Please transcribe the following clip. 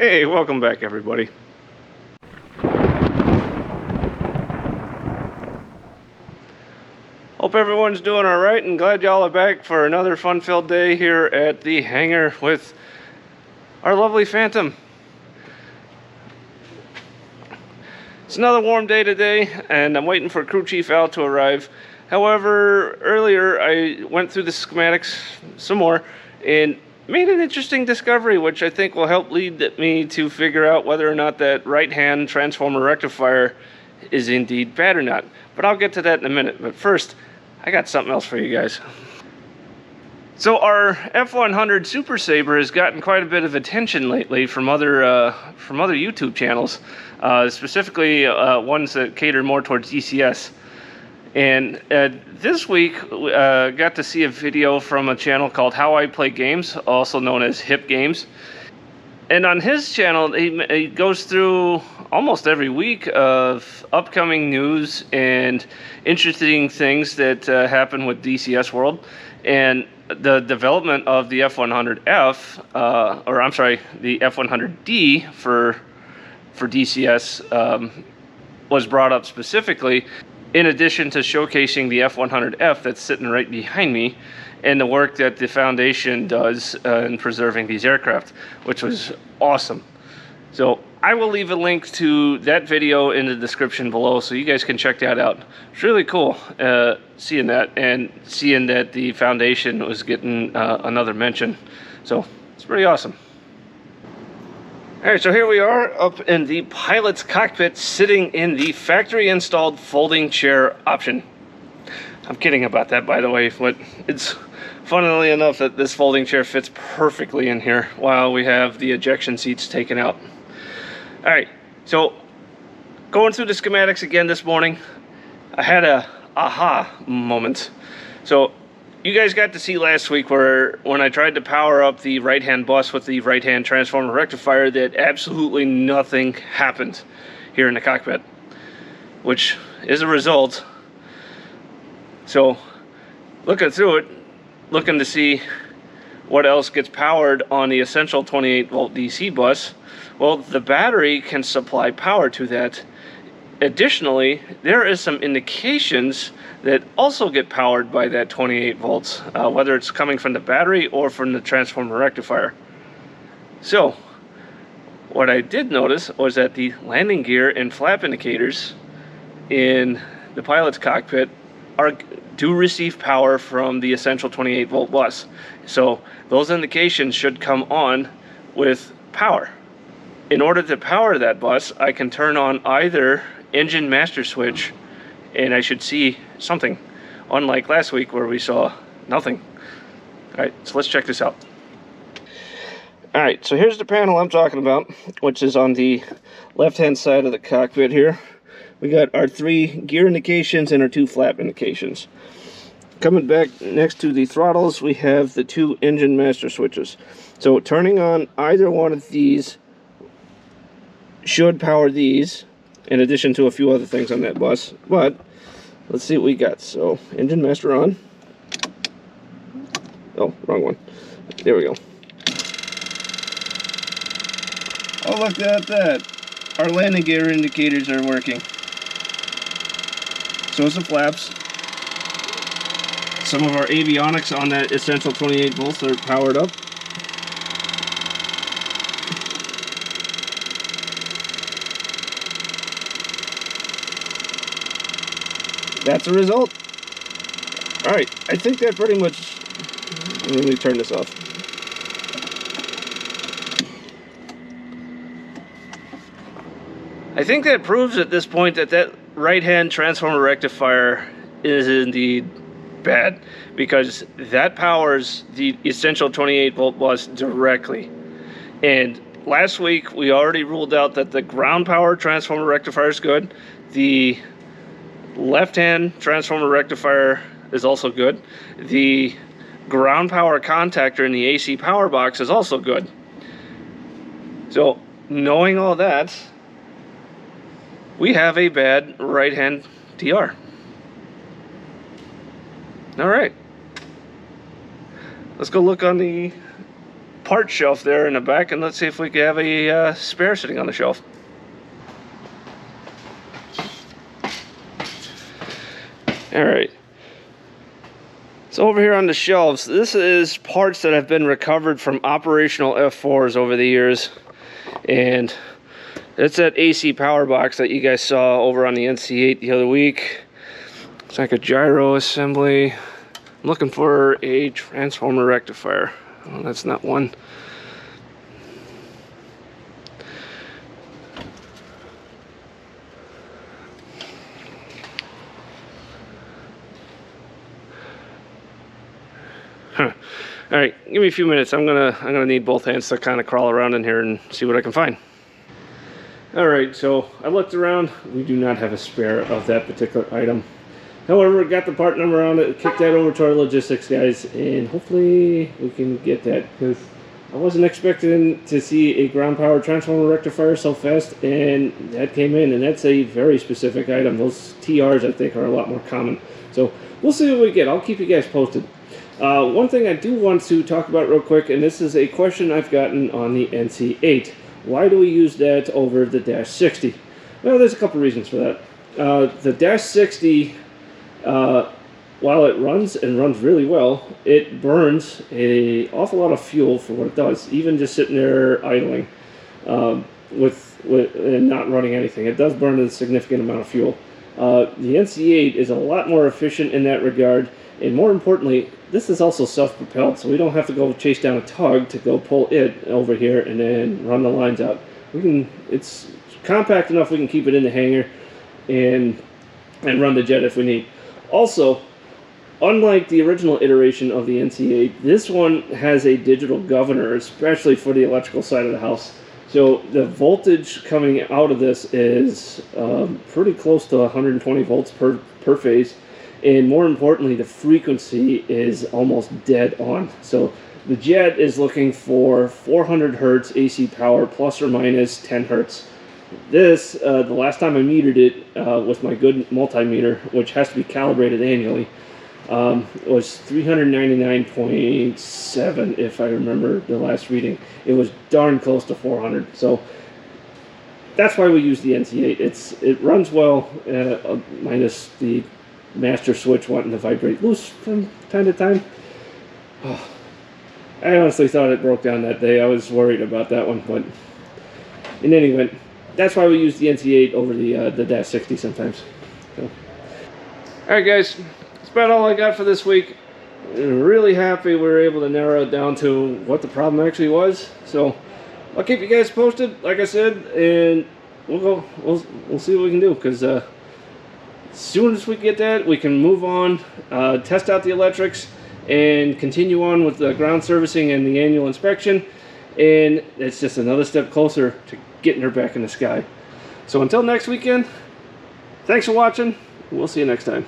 Hey, welcome back everybody. Hope everyone's doing alright and glad y'all are back for another fun-filled day here at the hangar with our lovely Phantom. It's another warm day today and I'm waiting for Crew Chief Al to arrive. However, earlier I went through the schematics some more and made an interesting discovery, which I think will help lead me to figure out whether or not that right-hand transformer rectifier is indeed bad or not. But I'll get to that in a minute. But first, I got something else for you guys. So our F-100 Super Sabre has gotten quite a bit of attention lately from other YouTube channels, specifically ones that cater more towards DCS. And this week, got to see a video from a channel called How I Play Games, also known as Hip Games. And on his channel, he goes through almost every week of upcoming news and interesting things that happen with DCS World. And the development of the F-100F, or I'm sorry, the F-100D for DCS was brought up specifically, in addition to showcasing the F-100F that's sitting right behind me and the work that the Foundation does in preserving these aircraft, which was awesome. So I will leave a link to that video in the description below so you guys can check that out. It's really cool seeing that and seeing that the Foundation was getting another mention. So it's pretty awesome. Alright, so here we are up in the pilot's cockpit sitting in the factory installed folding chair option. I'm kidding about that, by the way, but it's funnily enough that this folding chair fits perfectly in here while we have the ejection seats taken out. Alright, so going through the schematics again this morning, I had a aha moment. So you guys got to see last week where when I tried to power up the right-hand bus with the right-hand transformer rectifier that absolutely nothing happened here in the cockpit, which is a result. So looking through it, looking to see what else gets powered on the essential 28 volt DC bus, well, the battery can supply power to that. Additionally, there is some indications that also get powered by that 28 volts, whether it's coming from the battery or from the transformer rectifier. So, what I did notice was that the landing gear and flap indicators in the pilot's cockpit do receive power from the essential 28 volt bus. So, those indications should come on with power. In order to power that bus, I can turn on either engine master switch and I should see something, unlike last week where we saw nothing. Alright, so let's check this out. Alright, so here's the panel I'm talking about, which is on the left hand side of the cockpit here. We got our 3 gear indications and our 2 flap indications. Coming back next to the throttles, we have the 2 engine master switches. So turning on either one of these should power these, in addition to a few other things on that bus. But let's see what we got. So engine master on. Oh, wrong one. There we go. Oh, look at that. Our landing gear indicators are working. So is the flaps. Some of our avionics on that essential 28 volts are powered up. That's a result. Alright, I think that pretty much... Let me turn this off. I think that proves at this point that that right-hand transformer rectifier is indeed bad, because that powers the essential 28 volt bus directly. And last week we already ruled out that the ground power transformer rectifier is good. The left-hand transformer rectifier is also good. The ground power contactor in the AC power box is also good. So, knowing all that, we have a bad right-hand DR. Alright. Let's go look on the part shelf there in the back, and let's see if we can have a spare sitting on the shelf. All right. So over here on the shelves, this is parts that have been recovered from operational F-4s over the years. And it's that AC power box that you guys saw over on the NC8 the other week. It's like a gyro assembly. I'm looking for a transformer rectifier. Oh, that's not one. Huh. All right, give me a few minutes. I'm gonna need both hands to kind of crawl around in here and see what I can find. All right, so I looked around. We do not have a spare of that particular item. However, got the part number on it, kicked that over to our logistics guys, and hopefully we can get that, because I wasn't expecting to see a ground power transformer rectifier so fast, and that came in, and that's a very specific item. Those TRs, I think, are a lot more common. So we'll see what we get. I'll keep you guys posted. One thing I do want to talk about real quick, and this is a question I've gotten on the NC8. Why do we use that over the Dash 60? Well, there's a couple reasons for that. The Dash 60, while it runs and runs really well, it burns an awful lot of fuel for what it does, even just sitting there idling and not running anything. It does burn a significant amount of fuel. The NC8 is a lot more efficient in that regard, and more importantly, this is also self-propelled, so we don't have to go chase down a tug to go pull it over here and then run the lines out. It's compact enough we can keep it in the hangar and run the jet if we need. Also, unlike the original iteration of the NC8, this one has a digital governor, especially for the electrical side of the house. So the voltage coming out of this is pretty close to 120 volts per phase. And more importantly, the frequency is almost dead on. So the jet is looking for 400 hertz AC power plus or minus 10 hertz. This, the last time I metered it with my good multimeter, which has to be calibrated annually, was 399.7 if I remember the last reading. It was darn close to 400. So that's why we use the NC8. It runs well, minus the master switch wanting to vibrate loose from time to time. Oh, I honestly thought it broke down that day. I was worried about that one, but in any event, that's why we use the NC8 over the Dash 60 sometimes. So. Alright guys, that's about all I got for this week. I'm really happy we were able to narrow it down to what the problem actually was. So I'll keep you guys posted, like I said, and we'll see what we can do, because as soon as we get that, we can move on, test out the electrics, and continue on with the ground servicing and the annual inspection. And it's just another step closer to getting her back in the sky. So until next weekend, thanks for watching. We'll see you next time.